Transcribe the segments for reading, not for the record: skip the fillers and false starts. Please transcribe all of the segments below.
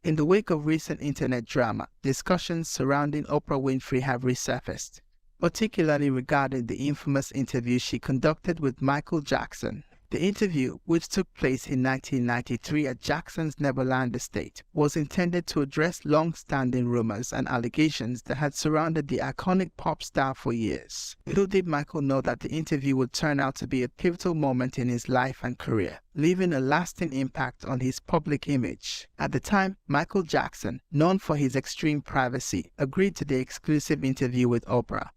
In the wake of recent internet drama, discussions surrounding Oprah Winfrey have resurfaced, particularly regarding the infamous interview she conducted with Michael Jackson. The interview, which took place in 1993 at Jackson's Neverland estate, was intended to address long-standing rumors and allegations that had surrounded the iconic pop star for years. Little did Michael know that the interview would turn out to be a pivotal moment in his life and career, leaving a lasting impact on his public image. At the time, Michael Jackson, known for his extreme privacy, agreed to the exclusive interview with Oprah,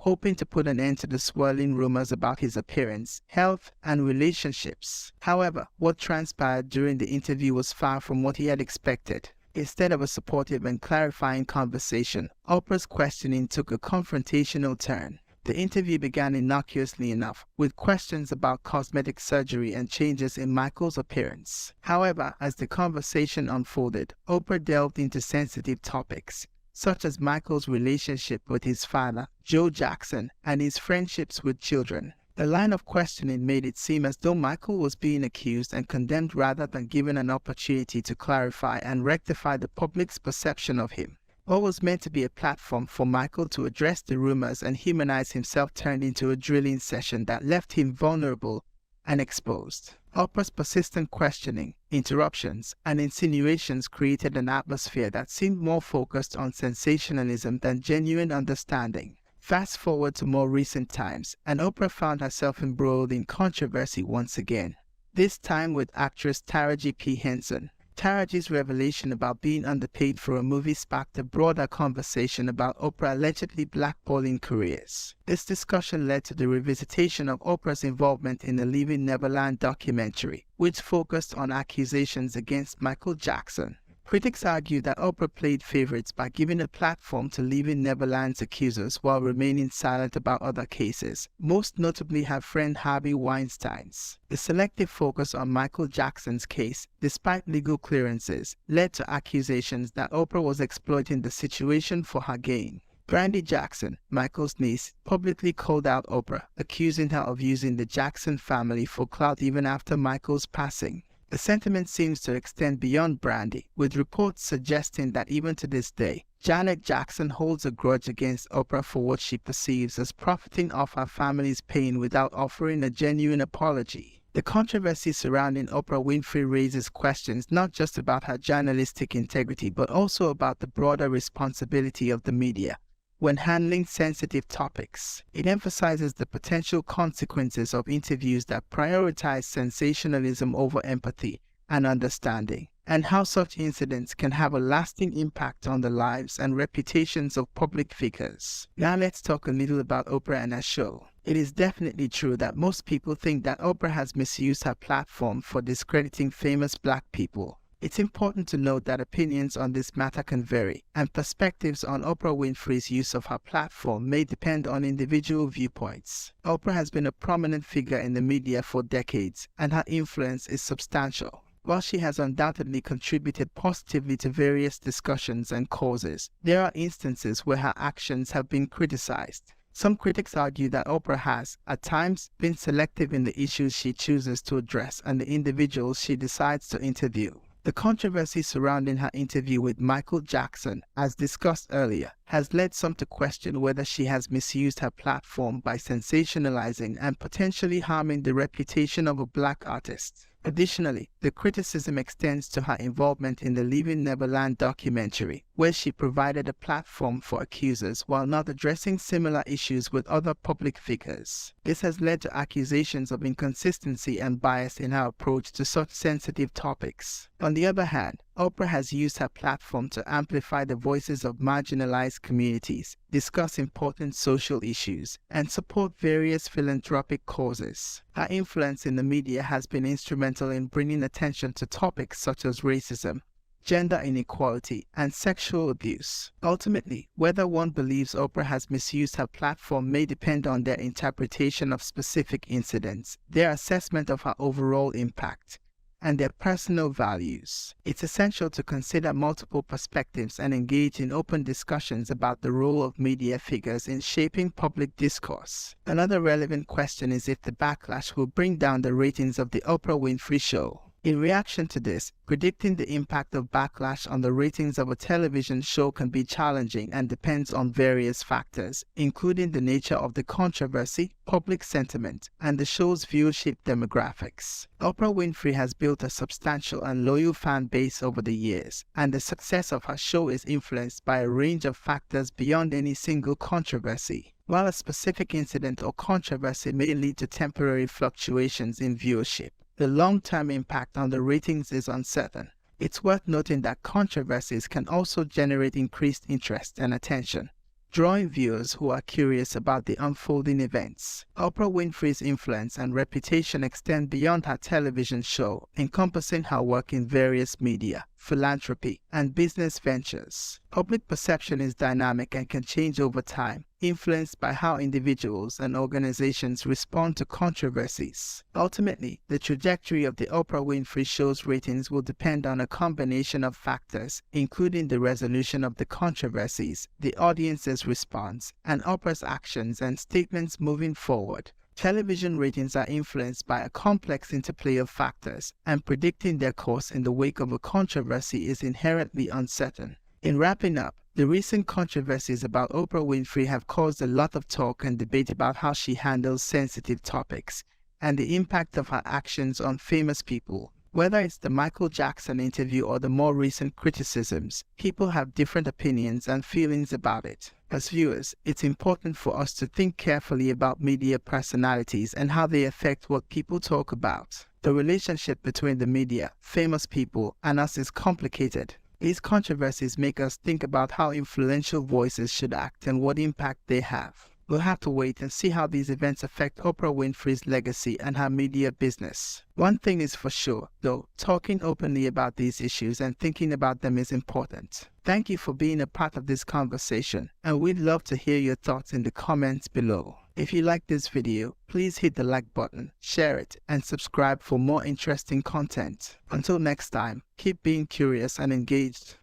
hoping to put an end to the swirling rumors about his appearance, health, and relationships. However, what transpired during the interview was far from what he had expected. Instead of a supportive and clarifying conversation, Oprah's questioning took a confrontational turn. The interview began innocuously enough, with questions about cosmetic surgery and changes in Michael's appearance. However, as the conversation unfolded, Oprah delved into sensitive topics, such as Michael's relationship with his father, Joe Jackson, and his friendships with children. The line of questioning made it seem as though Michael was being accused and condemned rather than given an opportunity to clarify and rectify the public's perception of him. What was meant to be a platform for Michael to address the rumors and humanize himself turned into a drilling session that left him vulnerable and exposed. Oprah's persistent questioning, interruptions, and insinuations created an atmosphere that seemed more focused on sensationalism than genuine understanding. Fast forward to more recent times, and Oprah found herself embroiled in controversy once again, this time with actress Taraji P. Henson. Taraji's revelation about being underpaid for a movie sparked a broader conversation about Oprah allegedly blackballing careers. This discussion led to the revisitation of Oprah's involvement in the Leaving Neverland documentary, which focused on accusations against Michael Jackson. Critics argue that Oprah played favorites by giving a platform to Leaving Neverland's accusers while remaining silent about other cases, most notably her friend Harvey Weinstein's. The selective focus on Michael Jackson's case, despite legal clearances, led to accusations that Oprah was exploiting the situation for her gain. Brandy Jackson, Michael's niece, publicly called out Oprah, accusing her of using the Jackson family for clout even after Michael's passing. The sentiment seems to extend beyond Brandy, with reports suggesting that even to this day, Janet Jackson holds a grudge against Oprah for what she perceives as profiting off her family's pain without offering a genuine apology. The controversy surrounding Oprah Winfrey raises questions not just about her journalistic integrity but also about the broader responsibility of the media when handling sensitive topics. It emphasizes the potential consequences of interviews that prioritize sensationalism over empathy and understanding, and how such incidents can have a lasting impact on the lives and reputations of public figures. Now let's talk a little about Oprah and her show. It is definitely true that most people think that Oprah has misused her platform for discrediting famous Black people. It's important to note that opinions on this matter can vary, and perspectives on Oprah Winfrey's use of her platform may depend on individual viewpoints. Oprah has been a prominent figure in the media for decades, and her influence is substantial. While she has undoubtedly contributed positively to various discussions and causes, there are instances where her actions have been criticized. Some critics argue that Oprah has, at times, been selective in the issues she chooses to address and the individuals she decides to interview. The controversy surrounding her interview with Michael Jackson, as discussed earlier, has led some to question whether she has misused her platform by sensationalizing and potentially harming the reputation of a Black artist. Additionally, the criticism extends to her involvement in the Leaving Neverland documentary, where she provided a platform for accusers while not addressing similar issues with other public figures. This has led to accusations of inconsistency and bias in her approach to such sensitive topics. On the other hand, Oprah has used her platform to amplify the voices of marginalized communities, discuss important social issues, and support various philanthropic causes. Her influence in the media has been instrumental in bringing attention to topics such as racism, gender inequality, and sexual abuse. Ultimately, whether one believes Oprah has misused her platform may depend on their interpretation of specific incidents, their assessment of her overall impact, and their personal values. It's essential to consider multiple perspectives and engage in open discussions about the role of media figures in shaping public discourse. Another relevant question is if the backlash will bring down the ratings of the Oprah Winfrey Show. In reaction to this, predicting the impact of backlash on the ratings of a television show can be challenging and depends on various factors, including the nature of the controversy, public sentiment, and the show's viewership demographics. Oprah Winfrey has built a substantial and loyal fan base over the years, and the success of her show is influenced by a range of factors beyond any single controversy. While a specific incident or controversy may lead to temporary fluctuations in viewership, the long-term impact on the ratings is uncertain. It's worth noting that controversies can also generate increased interest and attention, drawing viewers who are curious about the unfolding events. Oprah Winfrey's influence and reputation extend beyond her television show, encompassing her work in various media, philanthropy, and business ventures. Public perception is dynamic and can change over time, influenced by how individuals and organizations respond to controversies. Ultimately, the trajectory of the Oprah Winfrey Show's ratings will depend on a combination of factors, including the resolution of the controversies, the audience's response, and Oprah's actions and statements moving forward. Television ratings are influenced by a complex interplay of factors, and predicting their course in the wake of a controversy is inherently uncertain. In wrapping up, the recent controversies about Oprah Winfrey have caused a lot of talk and debate about how she handles sensitive topics and the impact of her actions on famous people. Whether it's the Michael Jackson interview or the more recent criticisms, people have different opinions and feelings about it. As viewers, it's important for us to think carefully about media personalities and how they affect what people talk about. The relationship between the media, famous people, and us is complicated. These controversies make us think about how influential voices should act and what impact they have. We'll have to wait and see how these events affect Oprah Winfrey's legacy and her media business. One thing is for sure, though, talking openly about these issues and thinking about them is important. Thank you for being a part of this conversation, and we'd love to hear your thoughts in the comments below. If you like this video, please hit the like button, share it, and subscribe for more interesting content. Until next time, keep being curious and engaged.